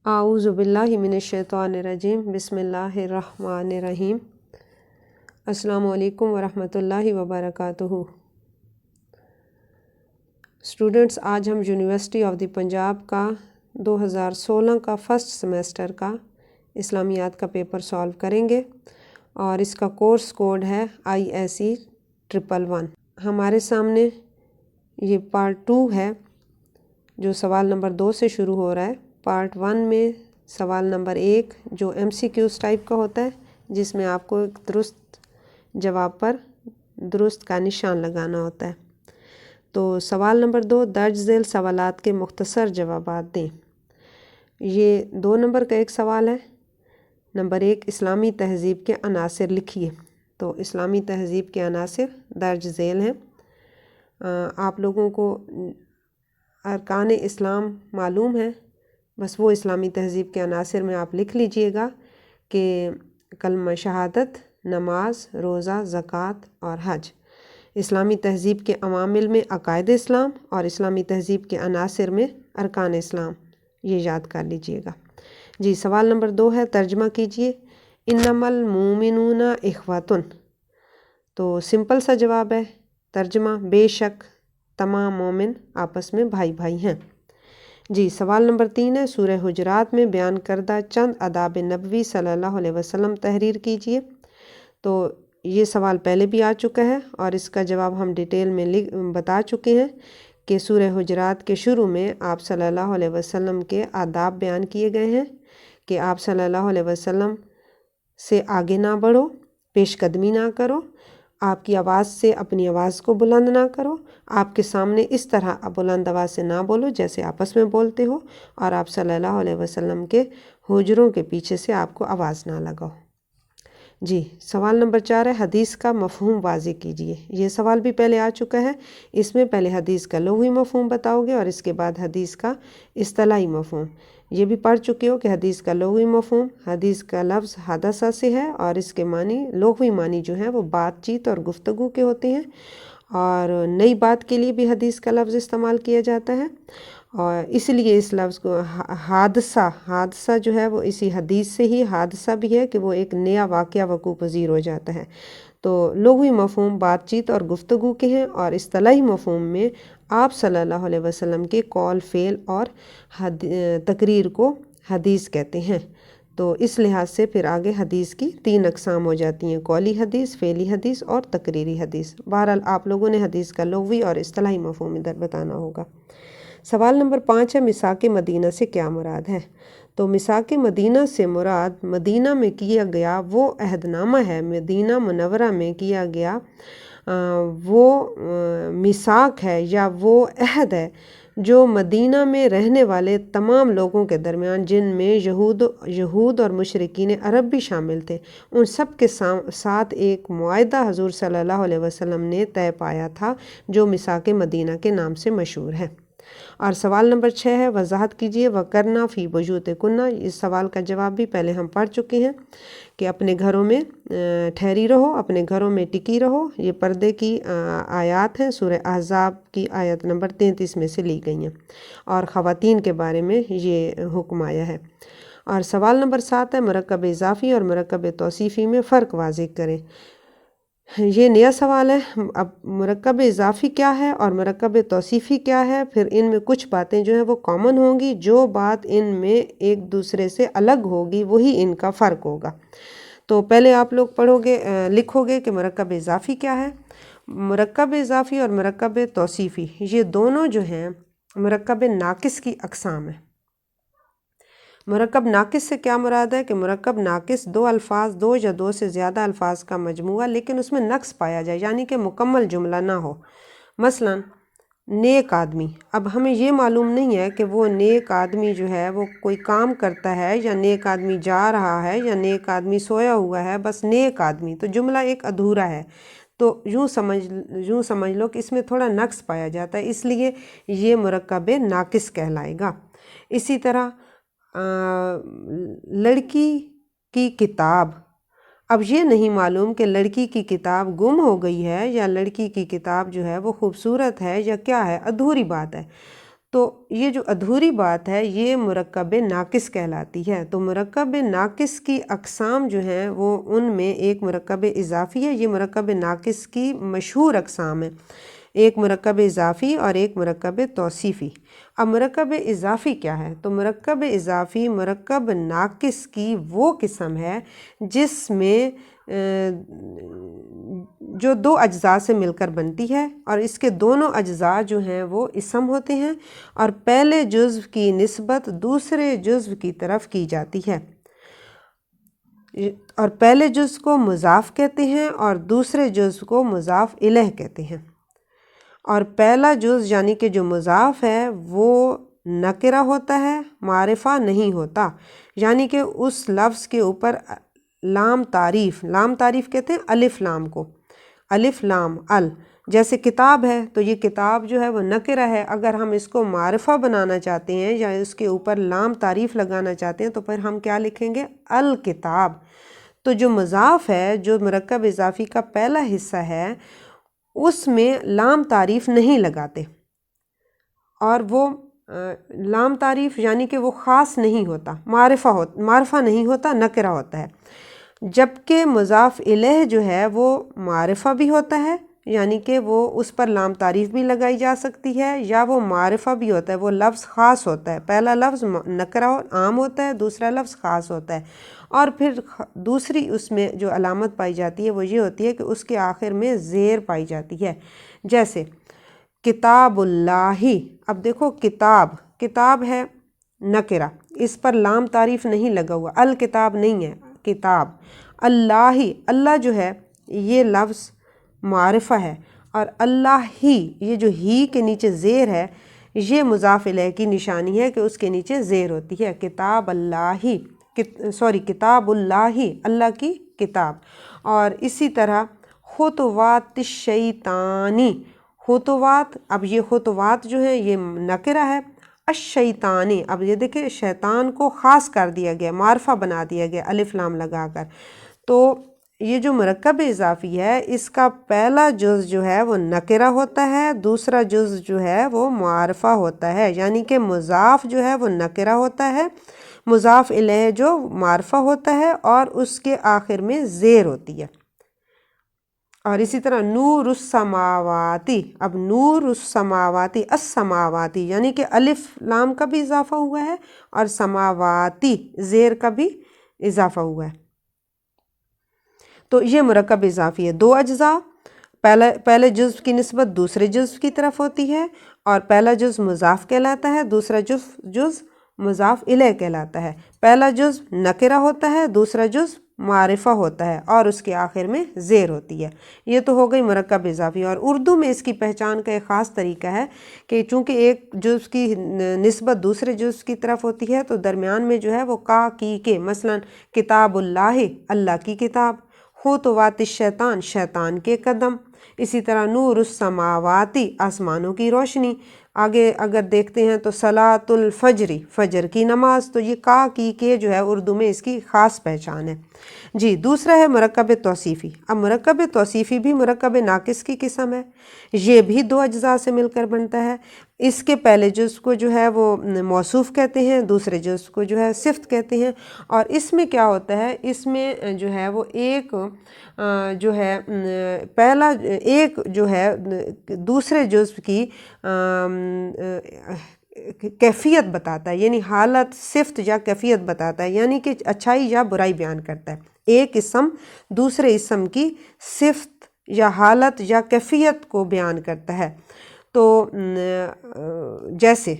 اعوذ باللہ من الشیطان الرجیم بسم اللہ الرحمن الرحیم۔ السلام علیکم ورحمۃ اللہ وبرکاتہ۔ اسٹوڈنٹس، آج ہم یونیورسٹی آف دی پنجاب کا 2016 کا فرسٹ سیمیسٹر کا اسلامیات کا پیپر سالو کریں گے اور اس کا کورس کوڈ ہے ISE 111۔ ہمارے سامنے یہ پارٹ 2 ہے جو سوال نمبر 2 سے شروع ہو رہا ہے۔ پارٹ 1 میں سوال نمبر 1 جو MCQs ٹائپ کا ہوتا ہے، جس میں آپ کو ایک درست جواب پر درست کا نشان لگانا ہوتا ہے۔ تو سوال نمبر 2، درج ذیل سوالات کے مختصر جوابات دیں۔ یہ 2 نمبر کا ایک سوال ہے۔ نمبر 1، اسلامی تہذیب کے عناصر لکھیے۔ تو اسلامی تہذیب کے عناصر درج ذیل ہیں۔ آپ لوگوں کو ارکان اسلام معلوم ہے، بس وہ اسلامی تہذیب کے عناصر میں آپ لکھ لیجئے گا کہ کلمہ شہادت، نماز، روزہ، زکوٰۃ اور حج۔ اسلامی تہذیب کے عوامل میں عقائد اسلام اور اسلامی تہذیب کے عناصر میں ارکان اسلام، یہ یاد کر لیجئے گا۔ جی، سوال نمبر 2 ہے، ترجمہ کیجئے۔ انما المؤمنون اخوۃ۔ تو سمپل سا جواب ہے۔ ترجمہ، بے شک تمام مومن آپس میں بھائی بھائی ہیں۔ جی، سوال نمبر 3 ہے، سورہ حجرات میں بیان کردہ چند آداب نبوی صلی اللہ علیہ وسلم تحریر کیجئے۔ تو یہ سوال پہلے بھی آ چکا ہے اور اس کا جواب ہم ڈیٹیل میں بتا چکے ہیں کہ سورہ حجرات کے شروع میں آپ صلی اللہ علیہ وسلم کے آداب بیان کیے گئے ہیں کہ آپ صلی اللہ علیہ وسلم سے آگے نہ بڑھو، پیش قدمی نہ کرو، آپ کی آواز سے اپنی آواز کو بلند نہ کرو، آپ کے سامنے اس طرح بلند آواز سے نہ بولو جیسے آپس میں بولتے ہو، اور آپ صلی اللہ علیہ وسلم کے حجروں کے پیچھے سے آپ کو آواز نہ لگاؤ۔ جی، سوال نمبر 4 ہے، حدیث کا مفہوم واضح کیجئے۔ یہ سوال بھی پہلے آ چکا ہے۔ اس میں پہلے حدیث کا لغوی مفہوم بتاؤ گے اور اس کے بعد حدیث کا اصطلاحی مفہوم۔ یہ بھی پڑھ چکے ہو کہ حدیث کا لغوی مفہوم، حدیث کا لفظ حدث سے ہے اور اس کے معنی، لغوی معنی جو ہیں وہ بات چیت اور گفتگو کے ہوتے ہیں، اور نئی بات کے لیے بھی حدیث کا لفظ استعمال کیا جاتا ہے، اور اس لیے اس لفظ کو حادثہ جو ہے وہ اسی حدیث سے ہی حادثہ بھی ہے کہ وہ ایک نیا واقعہ وقوع پذیر ہو جاتا ہے۔ تو لغوی مفہوم بات چیت اور گفتگو کے ہیں، اور اصطلاحی مفہوم میں آپ صلی اللہ علیہ وسلم کے قول، فعل اور تقریر کو حدیث کہتے ہیں۔ تو اس لحاظ سے پھر آگے حدیث کی 3 اقسام ہو جاتی ہیں، قولی حدیث، فعلی حدیث اور تقریری حدیث۔ بہرحال آپ لوگوں نے حدیث کا لغوی اور اصطلاحی مفہوم ادھر بتانا ہوگا۔ سوال نمبر 5 ہے، میثاق مدینہ سے کیا مراد ہے؟ تو میثاق مدینہ سے مراد مدینہ میں کیا گیا وہ عہد نامہ ہے، مدینہ منورہ میں کیا گیا وہ میثاق ہے یا وہ عہد ہے جو مدینہ میں رہنے والے تمام لوگوں کے درمیان، جن میں یہود اور مشرکین عرب بھی شامل تھے، ان سب کے ساتھ ایک معاہدہ حضور صلی اللہ علیہ وسلم نے طے پایا تھا جو میثاق مدینہ کے نام سے مشہور ہے۔ اور سوال نمبر 6 ہے، وضاحت کیجئے وَقَرْنَ فِي بُيُوتِكُنَّ۔ اس سوال کا جواب بھی پہلے ہم پڑھ چکے ہیں کہ اپنے گھروں میں ٹھہری رہو، اپنے گھروں میں ٹکی رہو۔ یہ پردے کی آیات ہیں، سورہ احزاب کی آیت نمبر 33 میں سے لی گئی ہیں، اور خواتین کے بارے میں یہ حکم آیا ہے۔ اور سوال نمبر 7 ہے، مرکب اضافی اور مرکب توصیفی میں فرق واضح کریں۔ یہ نیا سوال ہے۔ اب مرکب اضافی کیا ہے اور مرکب توصیفی کیا ہے، پھر ان میں کچھ باتیں جو ہیں وہ کامن ہوں گی، جو بات ان میں ایک دوسرے سے الگ ہوگی وہی ان کا فرق ہوگا۔ تو پہلے آپ لوگ لکھو گے کہ مرکب اضافی کیا ہے۔ مرکب اضافی اور مرکب توصیفی یہ دونوں جو ہیں مرکب ناقص کی اقسام ہیں۔ مرکب ناقص سے کیا مراد ہے کہ مرکب ناقص 2 الفاظ، 2 یا 2 سے زیادہ الفاظ کا مجموعہ، لیکن اس میں نقص پایا جائے، یعنی کہ مکمل جملہ نہ ہو۔ مثلا نیک آدمی، اب ہمیں یہ معلوم نہیں ہے کہ وہ نیک آدمی جو ہے وہ کوئی کام کرتا ہے یا نیک آدمی جا رہا ہے یا نیک آدمی سویا ہوا ہے، بس نیک آدمی، تو جملہ ایک ادھورا ہے۔ تو یوں سمجھ لو کہ اس میں تھوڑا نقص پایا جاتا ہے، اس لیے یہ مرکب ناقص کہلائے گا۔ اسی طرح لڑکی کی کتاب، اب یہ نہیں معلوم کہ لڑکی کی کتاب گم ہو گئی ہے یا لڑکی کی کتاب جو ہے وہ خوبصورت ہے یا کیا ہے، ادھوری بات ہے، تو یہ جو ادھوری بات ہے یہ مرکب ناقص کہلاتی ہے۔ تو مرکب ناقص کی اقسام جو ہیں وہ ان میں ایک مرکب اضافی ہے، یہ مرکب ناقص کی مشہور اقسام ہیں، ایک مرکب اضافی اور ایک مرکب توصیفی۔ اب مرکب اضافی کیا ہے؟ تو مرکب اضافی مرکب ناقص کی وہ قسم ہے جس میں جو دو اجزاء سے مل کر بنتی ہے اور اس کے دونوں اجزاء جو ہیں وہ اسم ہوتے ہیں اور پہلے جزو کی نسبت دوسرے جزو کی طرف کی جاتی ہے، اور پہلے جزو کو مضاف کہتے ہیں اور دوسرے جزو کو مضاف الیہ کہتے ہیں، اور پہلا جز یعنی کہ جو مضاف ہے وہ نکرہ ہوتا ہے، معرفہ نہیں ہوتا، یعنی کہ اس لفظ کے اوپر لام تعریف کہتے ہیں الف لام کو، الف لام ال، جیسے کتاب ہے تو یہ کتاب جو ہے وہ نکرہ ہے، اگر ہم اس کو معرفہ بنانا چاہتے ہیں یا اس کے اوپر لام تعریف لگانا چاہتے ہیں تو پھر ہم کیا لکھیں گے؟ الکتاب۔ تو جو مضاف ہے، جو مرکب اضافی کا پہلا حصہ ہے، اس میں لام تعریف نہیں لگاتے، اور وہ لام تعریف یعنی کہ وہ خاص نہیں ہوتا، معرفہ نہیں ہوتا، نکرہ ہوتا ہے، جبکہ مضاف الیہ جو ہے وہ معرفہ بھی ہوتا ہے، یعنی کہ وہ اس پر لام تعریف بھی لگائی جا سکتی ہے، یا وہ معرفہ بھی ہوتا ہے، وہ لفظ خاص ہوتا ہے، پہلا لفظ نکرہ عام ہوتا ہے، دوسرا لفظ خاص ہوتا ہے، اور پھر دوسری اس میں جو علامت پائی جاتی ہے وہ یہ ہوتی ہے کہ اس کے آخر میں زیر پائی جاتی ہے، جیسے کتاب اللہ۔ اب دیکھو کتاب ہے نکرہ، اس پر لام تعریف نہیں لگا ہوا، الکتاب نہیں ہے، کتاب۔ اللہ جو ہے یہ لفظ معرفہ ہے، اور اللہ ہی، یہ جو ہی کے نیچے زیر ہے یہ مضاف الیہ کی نشانی ہے کہ اس کے نیچے زیر ہوتی ہے، کتاب اللہ، کتاب اللہ، اللہ کی کتاب۔ اور اسی طرح خطوات الشیطانی، خطوات، اب یہ خطوات جو ہے یہ نکرہ ہے، الشیطانی، اب یہ دیکھیں شیطان کو خاص کر دیا گیا، معرفہ بنا دیا گیا الف لام لگا کر۔ تو یہ جو مرکب اضافی ہے اس کا پہلا جز جو ہے وہ نکرہ ہوتا ہے، دوسرا جز جو ہے وہ معرفہ ہوتا ہے، یعنی کہ مضاف جو ہے وہ نکرہ ہوتا ہے، مضاف الیہ جو معرفہ ہوتا ہے اور اس کے آخر میں زیر ہوتی ہے۔ اور اسی طرح نور السماواتی، اب نور السماواتی، السماواتی یعنی کہ الف لام کا بھی اضافہ ہوا ہے اور سماواتی زیر کا بھی اضافہ ہوا ہے۔ تو یہ مرکب اضافی ہے، دو اجزاء، پہلے جزو کی نسبت دوسرے جزو کی طرف ہوتی ہے، اور پہلا جز مضاف کہلاتا ہے، دوسرا جز مضاف الیہ کہلاتا ہے، پہلا جز نکرہ ہوتا ہے، دوسرا جز معرفہ ہوتا ہے، اور اس کے آخر میں زیر ہوتی ہے۔ یہ تو ہو گئی مرکب اضافی، اور اردو میں اس کی پہچان کا ایک خاص طریقہ ہے کہ چونکہ ایک جز کی نسبت دوسرے جز کی طرف ہوتی ہے تو درمیان میں جو ہے وہ کا کی کے، مثلا کتاب اللہ، اللہ کی کتاب، خطوات الشیطان، شیطان کے قدم، اسی طرح نور السماواتی، آسمانوں کی روشنی۔ آگے اگر دیکھتے ہیں تو صلاۃ الفجر، فجر کی نماز، تو یہ کا کی کے جو ہے اردو میں اس کی خاص پہچان ہے۔ جی، دوسرا ہے مرکب توصیفی۔ اب مرکب توصیفی بھی مرکب ناقص کی قسم ہے، یہ بھی دو اجزاء سے مل کر بنتا ہے، اس کے پہلے جز کو جو ہے وہ موصوف کہتے ہیں، دوسرے جز کو جو ہے صفت کہتے ہیں، اور اس میں کیا ہوتا ہے، اس میں جو ہے وہ ایک جو ہے پہلا ایک جو ہے دوسرے جز کی کیفیت بتاتا ہے، یعنی حالت، صفت یا کیفیت بتاتا ہے، یعنی کہ اچھائی یا برائی بیان کرتا ہے، ایک اسم دوسرے اسم کی صفت یا حالت یا کیفیت کو بیان کرتا ہے۔ تو جیسے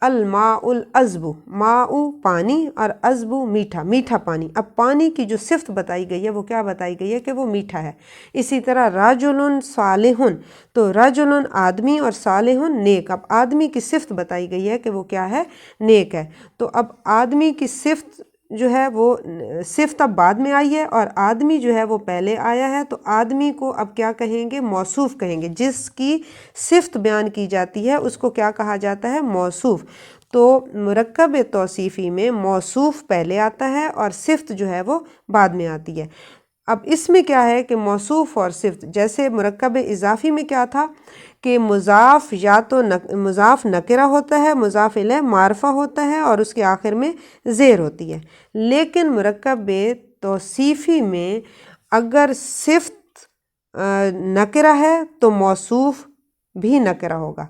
الماء العذب، ماء پانی اور عذب میٹھا پانی۔ اب پانی کی جو صفت بتائی گئی ہے وہ کیا بتائی گئی ہے کہ وہ میٹھا ہے۔ اسی طرح رجل صالح، تو رجل آدمی اور صالح نیک، اب آدمی کی صفت بتائی گئی ہے کہ وہ کیا ہے؟ نیک ہے۔ تو اب آدمی کی صفت جو ہے وہ صفت اب بعد میں آئی ہے اور آدمی جو ہے وہ پہلے آیا ہے، تو آدمی کو اب کیا کہیں گے؟ موصوف کہیں گے، جس کی صفت بیان کی جاتی ہے اس کو کیا کہا جاتا ہے؟ موصوف۔ تو مرکب توصیفی میں موصوف پہلے آتا ہے اور صفت جو ہے وہ بعد میں آتی ہے۔ اب اس میں کیا ہے کہ موصوف اور صفت، جیسے مرکب اضافی میں کیا تھا کہ مضاف یا تو مضاف نکرہ ہوتا ہے، مضاف الیہ معرفہ ہوتا ہے اور اس کے آخر میں زیر ہوتی ہے، لیکن مرکب توصیفی میں اگر صفت نکرہ ہے تو موصوف بھی نکرہ ہوگا،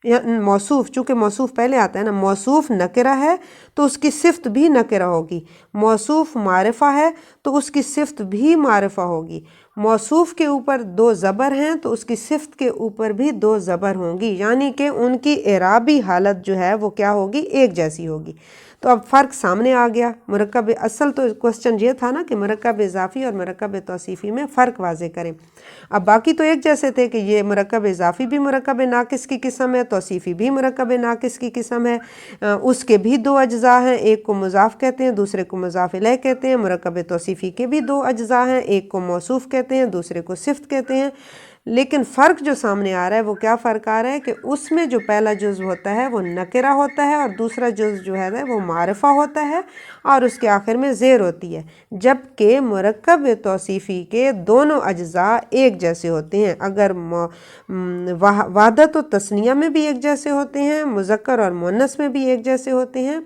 یا موصوف، چونکہ موصوف پہلے آتا ہے نا، موصوف نکرہ ہے تو اس کی صفت بھی نکرہ ہوگی، موصوف معرفہ ہے تو اس کی صفت بھی معرفہ ہوگی، موصوف کے اوپر 2 زبر ہیں تو اس کی صفت کے اوپر بھی 2 زبر ہوں گی، یعنی کہ ان کی اعرابی حالت جو ہے وہ کیا ہوگی، ایک جیسی ہوگی۔ تو اب فرق سامنے آ گیا۔ مرکب اصل تو کوسچن یہ تھا نا کہ مرکب اضافی اور مرکب توصیفی میں فرق واضح کریں، اب باقی تو ایک جیسے تھے کہ یہ مرکب اضافی بھی مرکب ناقص کی قسم ہے، توصیفی بھی مرکب ناقص کی قسم ہے، اس کے بھی 2 اجزاء ہیں، ایک کو مضاف کہتے ہیں دوسرے کو مضاف الیہ کہتے ہیں، مرکب توصیفی کے بھی 2 اجزاء ہیں، ایک کو موصوف کہتے ہیں دوسرے کو صفت کہتے ہیں، لیکن فرق جو سامنے آ رہا ہے وہ کیا فرق آ رہا ہے کہ اس میں جو پہلا جزء ہوتا ہے وہ نکرہ ہوتا ہے اور دوسرا جزء جو ہے وہ معرفہ ہوتا ہے اور اس کے آخر میں زیر ہوتی ہے، جبکہ مرکب توصیفی کے دونوں اجزاء ایک جیسے ہوتے ہیں، اگر وحدت و تثنیہ میں بھی ایک جیسے ہوتے ہیں، مذکر اور مؤنث میں بھی ایک جیسے ہوتے ہیں،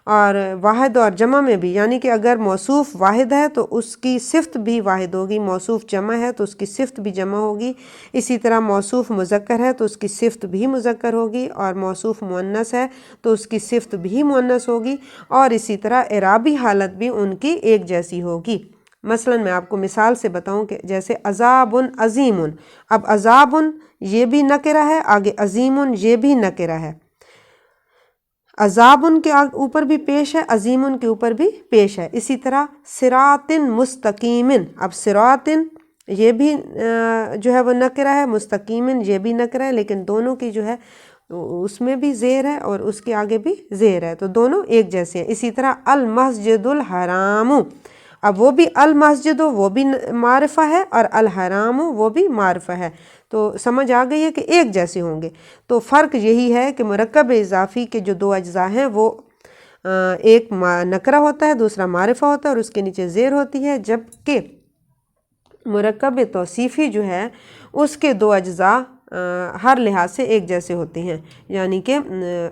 اور واحد اور جمع میں بھی، یعنی کہ اگر موصوف واحد ہے تو اس کی صفت بھی واحد ہوگی، موصوف جمع ہے تو اس کی صفت بھی جمع ہوگی، اسی طرح موصوف مذکر ہے تو اس کی صفت بھی مذکر ہوگی، اور موصوف مؤنث ہے تو اس کی صفت بھی مؤنث ہوگی، اور اسی طرح اعرابی حالت بھی ان کی ایک جیسی ہوگی۔ مثلا میں آپ کو مثال سے بتاؤں کہ جیسے عذاب عظیم، اب عذاب یہ بھی نکرہ ہے، آگے عظیم یہ بھی نکرہ ہے، عذاب کے اوپر بھی پیش ہے، عظیم کے اوپر بھی پیش ہے، اسی طرح صراط مستقیم، اب صراط یہ بھی جو ہے وہ نکرہ ہے، مستقیم یہ بھی نکرہ ہے، لیکن دونوں کی جو ہے اس میں بھی زیر ہے اور اس کے آگے بھی زیر ہے، تو دونوں ایک جیسے ہیں۔ اسی طرح المسجد الحرام، اب وہ بھی المسجد وہ بھی معرفہ ہے اور الحرام وہ بھی معرفہ ہے، تو سمجھ آ گئی ہے کہ ایک جیسے ہوں گے۔ تو فرق یہی ہے کہ مرکب اضافی کے جو 2 اجزاء ہیں وہ ایک نکرہ ہوتا ہے دوسرا معرفہ ہوتا ہے اور اس کے نیچے زیر ہوتی ہے، جبکہ مرکب توصیفی جو ہے اس کے 2 اجزاء ہر لحاظ سے ایک جیسے ہوتے ہیں، یعنی کہ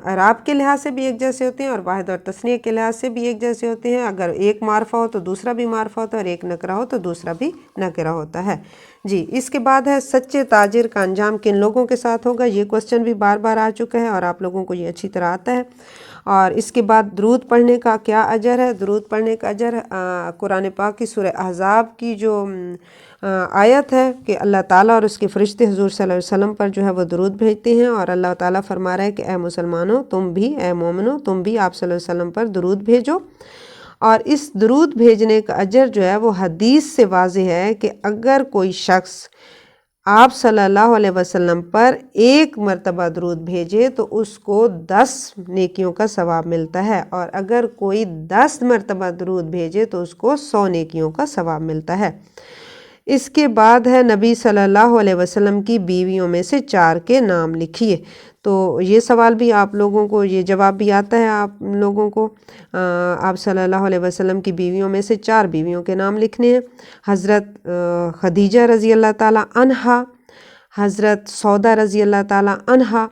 اعراب کے لحاظ سے بھی ایک جیسے ہوتے ہیں اور واحد اور تثنیہ کے لحاظ سے بھی ایک جیسے ہوتے ہیں، اگر ایک معرفہ ہو تو دوسرا بھی معرفہ ہوتا ہے اور ایک نکرہ ہو تو دوسرا بھی نکرہ ہوتا ہے۔ جی، اس کے بعد ہے سچے تاجر کا انجام کن لوگوں کے ساتھ ہوگا، یہ کوسچن بھی بار بار آ چکا ہے اور آپ لوگوں کو یہ اچھی طرح آتا ہے۔ اور اس کے بعد درود پڑھنے کا کیا اجر ہے، درود پڑھنے کا اجر قرآن پاک کی سورہ احزاب کی جو آیت ہے کہ اللہ تعالیٰ اور اس کے فرشتے حضور صلی اللہ علیہ وسلم پر جو ہے وہ درود بھیجتے ہیں، اور اللہ تعالیٰ فرما رہا ہے کہ اے مسلمانوں تم بھی، اے مومنوں تم بھی آپ صلی اللہ علیہ وسلم پر درود بھیجو، اور اس درود بھیجنے کا اجر جو ہے وہ حدیث سے واضح ہے کہ اگر کوئی شخص آپ صلی اللہ علیہ وسلم پر 1 مرتبہ درود بھیجے تو اس کو 10 نیکیوں کا ثواب ملتا ہے، اور اگر کوئی 10 مرتبہ درود بھیجے تو اس کو 100 نیکیوں کا ثواب ملتا ہے۔ اس کے بعد ہے نبی صلی اللہ علیہ وسلم کی بیویوں میں سے 4 کے نام لکھیے، تو یہ سوال بھی آپ لوگوں کو، یہ جواب بھی آتا ہے آپ لوگوں کو، آپ صلی اللہ علیہ وسلم کی بیویوں میں سے 4 بیویوں کے نام لکھنے ہیں، حضرت خدیجہ رضی اللہ تعالیٰ عنہا، حضرت سودا رضی اللہ تعالیٰ عنہا،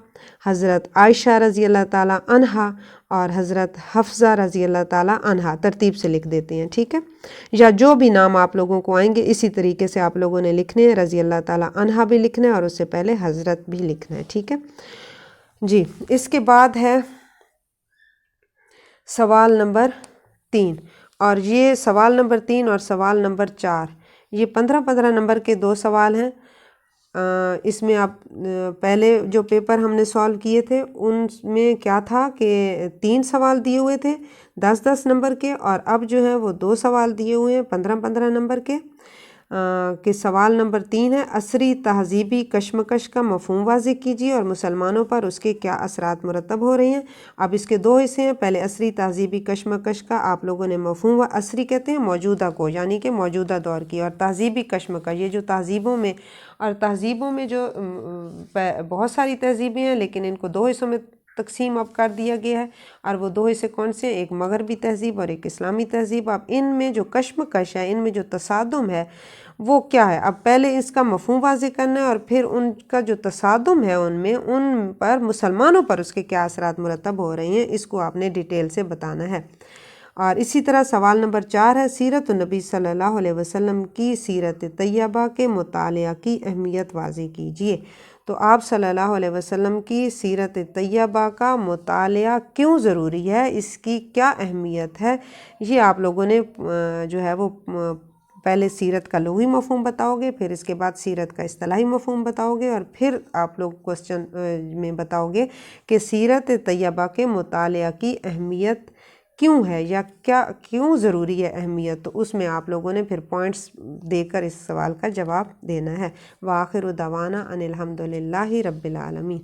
حضرت عائشہ رضی اللہ تعالیٰ عنہا اور حضرت حفصہ رضی اللہ تعالیٰ عنہا، ترتیب سے لکھ دیتے ہیں، ٹھیک ہے، یا جو بھی نام آپ لوگوں کو آئیں گے اسی طریقے سے آپ لوگوں نے لکھنے ہیں، رضی اللہ تعالیٰ عنہا بھی لکھنا ہے اور اس سے پہلے حضرت بھی لکھنا ہے، ٹھیک ہے۔ جی، اس کے بعد ہے سوال نمبر 3، اور یہ سوال نمبر 3 اور سوال نمبر 4 یہ 15 نمبر کے 2 سوال ہیں۔ اس میں آپ پہلے جو پیپر ہم نے سالو کیے تھے ان میں کیا تھا کہ 3 سوال دیے ہوئے تھے 10 نمبر کے، اور اب جو ہے وہ 2 سوال دیے ہوئے ہیں 15 نمبر کے۔ کہ سوال نمبر 3 ہے عصری تہذیبی کشمکش کا مفہوم واضح کیجیے اور مسلمانوں پر اس کے کیا اثرات مرتب ہو رہے ہیں۔ اب اس کے 2 حصے ہیں، پہلے عصری تہذیبی کشمکش کا آپ لوگوں نے مفہوم، عصری کہتے ہیں موجودہ کو، یعنی کہ موجودہ دور کی، اور تہذیبی کشمکش یہ جو تہذیبوں میں، اور تہذیبوں میں جو بہت ساری تہذیبیں ہیں لیکن ان کو 2 حصوں میں تقسیم اب کر دیا گیا ہے، اور وہ دو حصے کون سے، ایک مغربی تہذیب اور ایک اسلامی تہذیب۔ اب ان میں جو کشمکش ہے، ان میں جو تصادم ہے وہ کیا ہے، اب پہلے اس کا مفہوم واضح کرنا ہے، اور پھر ان کا جو تصادم ہے ان میں، ان پر مسلمانوں پر اس کے کیا اثرات مرتب ہو رہے ہیں، اس کو آپ نے ڈیٹیل سے بتانا ہے۔ اور اسی طرح سوال نمبر 4 ہے، سیرت النبی صلی اللہ علیہ وسلم کی سیرت طیبہ کے مطالعہ کی اہمیت واضح کیجیے۔ تو آپ صلی اللہ علیہ وسلم کی سیرت طیبہ کا مطالعہ کیوں ضروری ہے، اس کی کیا اہمیت ہے، یہ آپ لوگوں نے جو ہے وہ پہلے سیرت کا لغوی مفہوم بتاؤ گے، پھر اس کے بعد سیرت کا اصطلاحی مفہوم بتاؤ گے، اور پھر آپ لوگ کوسچن میں بتاؤ گے کہ سیرت طیبہ کے مطالعہ کی اہمیت کیوں ہے، یا کیوں ضروری ہے اہمیت، تو اس میں آپ لوگوں نے پھر پوائنٹس دے کر اس سوال کا جواب دینا ہے۔ وآخر دعوانا ان الحمد للہ رب العالمین۔